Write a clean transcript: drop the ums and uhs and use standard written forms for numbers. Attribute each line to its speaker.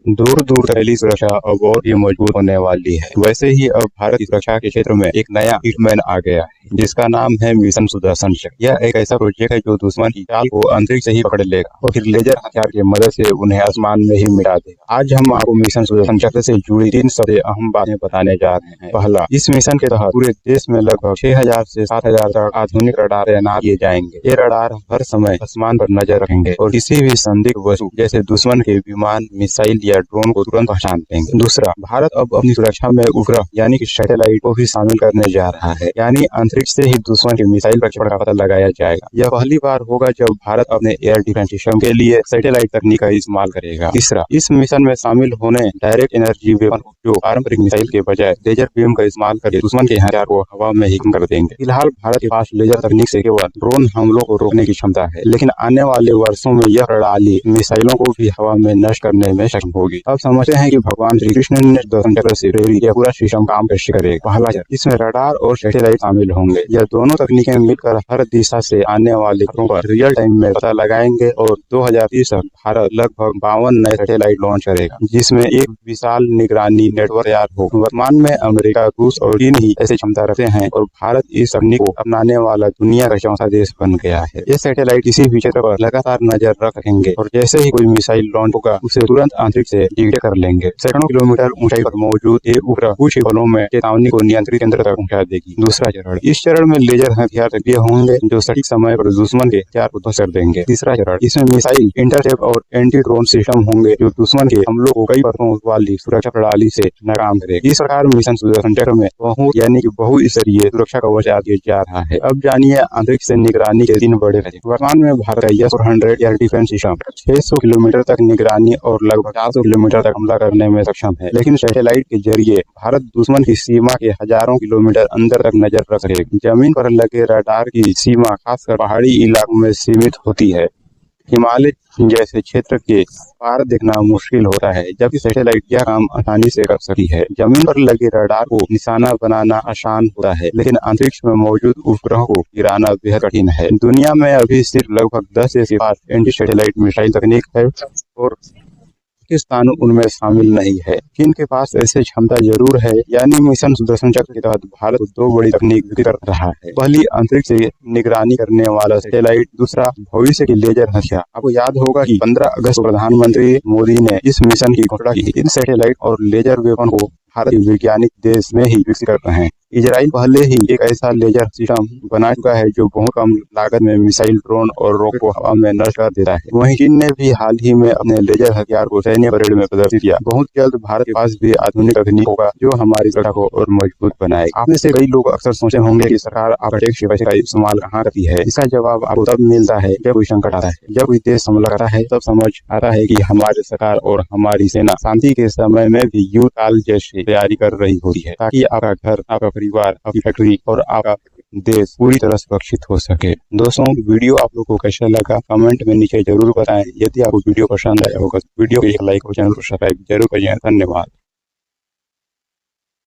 Speaker 1: दूर दूर तक फैली सुरक्षा अब और भी मजबूत होने वाली है। वैसे ही अब भारत की सुरक्षा के क्षेत्र में एक नया हिटमैन आ गया है, जिसका नाम है मिशन सुदर्शन चक्र। यह एक ऐसा प्रोजेक्ट है जो दुश्मन की चाल को अंतरिक्ष से ही पकड़ लेगा और फिर लेजर हथियार की मदद से उन्हें आसमान में ही मिटा देगा। आज हम आपको मिशन सुदर्शन चक्र से जुड़ी 3 सबसे अहम बातें बताने जा रहे हैं। पहला, इस मिशन के तहत पूरे देश में लगभग 6000 से 7000 तक आधुनिक रडार तैनात किए जाएंगे। ये रडार हर समय आसमान पर नजर रखेंगे और किसी भी संदिग्ध वस्तु जैसे दुश्मन के विमान, मिसाइल या ड्रोन को तुरंत पहचान देंगे। दूसरा, भारत अब अपनी सुरक्षा में उपग्रह यानी कि सैटेलाइट को भी शामिल करने जा रहा है, यानी अंतरिक्ष से ही दुश्मन के मिसाइल प्रक्षेपण का पता लगाया जाएगा। यह पहली बार होगा जब भारत अपने एयर डिफेंस सिस्टम के लिए सैटेलाइट तकनीक का इस्तेमाल करेगा। तीसरा, इस मिशन में शामिल होने डायरेक्ट एनर्जी वेपन जो पारंपरिक मिसाइल के बजाय लेजर बीम का इस्तेमाल करके दुश्मन के हथियार को हवा में ही कम कर देंगे। फिलहाल भारत के पास लेजर तकनीक से केवल ड्रोन हमलों को रोकने की क्षमता है, लेकिन आने वाले वर्षों में यह प्रणाली मिसाइलों को भी हवा में नष्ट करने में सक्षम होगी। अब समझते हैं कि भगवान श्री कृष्ण ने सुदर्शन चक्र से प्रेरित यह पूरा सिस्टम काम कैसे करेगा। पहला चरण, इसमें रडार और सैटेलाइट शामिल होंगे। यह दोनों तकनीकें मिलकर हर दिशा से आने वाले खतरों पर रियल टाइम में पता लगाएंगे और 2030 तक भारत लगभग 52 नए सैटेलाइट लॉन्च करेगा, जिसमें एक विशाल निगरानी नेटवर्क तैयार हो। वर्तमान में अमेरिका, रूस और चीन ही ऐसी क्षमता रखते हैं और भारत इस तकनीक को अपनाने वाला दुनिया का चौथा देश बन गया है। ये सैटेलाइट किसी भी क्षेत्र पर लगातार नजर रखेंगे और जैसे ही कोई मिसाइल लॉन्च होगा उसे तुरंत अंतरिक्ष से डिटेक्ट कर लेंगे। सैकड़ों किलोमीटर ऊंचाई पर मौजूद ये उपग्रह कुछ ही पलों में चेतावनी को नियंत्रित केंद्र तक पहुंचा देगी। दूसरा चरण, इस चरण में लेजर हथियार सक्रिय होंगे जो सटीक समय पर दुश्मन के हथियार को ध्वस्त कर देंगे। तीसरा चरण, इसमें मिसाइल, इंटरसेप्ट और एंटी ड्रोन सिस्टम होंगे जो दुश्मन के हमलों को कई परतों वाली सुरक्षा प्रणाली से नाकाम करेगी। इस प्रकार मिशन सुदर्शन चक्र में बहुस्तरीय सुरक्षा कवच दिया जा रहा है। अब जानिए अंतरिक्ष से निगरानी के 3 बड़े रास्ते। वर्तमान में भारत का S-400 air defence system 600 kilometre तक निगरानी और लगभग 400 किलोमीटर तक हमला करने में सक्षम है, लेकिन सैटेलाइट के जरिए भारत दुश्मन की सीमा के हजारों किलोमीटर अंदर तक नजर रख सकेगा। जमीन पर लगे रडार की सीमा खासकर पहाड़ी इलाकों में सीमित होती है। हिमालय जैसे क्षेत्र के पार देखना मुश्किल होता है, जबकि सैटेलाइट यह काम आसानी से कर सकती है। जमीन पर लगे रडार को निशाना बनाना आसान होता है, लेकिन अंतरिक्ष में मौजूद उपग्रहों को गिराना बेहद कठिन है। दुनिया में अभी सिर्फ लगभग 10 से 12 एंटी सैटेलाइट मिसाइल तकनीक है और पाकिस्तान उनमें शामिल नहीं है। चीन के पास ऐसी क्षमता जरूर है, यानी मिशन सुदर्शन चक्र के तहत भारत 2 बड़ी तकनीक विकसित कर रहा है। पहली, अंतरिक्ष से निगरानी करने वाला सैटेलाइट। दूसरा, भविष्य की लेजर हथियार। आपको याद होगा कि 15 अगस्त को प्रधानमंत्री मोदी ने इस मिशन की घोषणा की। इन सैटेलाइट और लेजर वेपन को भारत के वैज्ञानिक देश में ही विकसित कर रहे हैं। इजराइल पहले ही एक ऐसा लेजर सिस्टम बना चुका है जो बहुत कम लागत में मिसाइल, ड्रोन और रॉकेट को हवा में नष्ट कर देता है। वहीं चीन ने भी हाल ही में अपने लेजर हथियार को सैन्य परेड में प्रदर्शित किया। बहुत जल्द भारत के पास भी आधुनिक तकनीक होगा जो हमारी सुरक्षा को और मजबूत बनाएगा। आप में से कई लोग अक्सर सोचे होंगे कि सरकार आकाश के पैसे का इस्तेमाल कहाँ करती है। इसका जवाब आपको तब मिलता है जब कोई संकट आता है। जब कोई देश हमला करता है तब समझ आता है कि हमारी सरकार और हमारी सेना शांति के समय में भी युद्ध काल जैसी तैयारी कर रही होती है, ताकि आपका घर, आपका परिवार, आपकी फैक्ट्री और आपका देश पूरी तरह सुरक्षित हो सके। दोस्तों, वीडियो आप लोग को कैसा लगा कमेंट में नीचे जरूर बताएं। यदि आपको वीडियो पसंद आया होगा तो वीडियो को एक लाइक और चैनल को सब्सक्राइब जरूर करिए। धन्यवाद।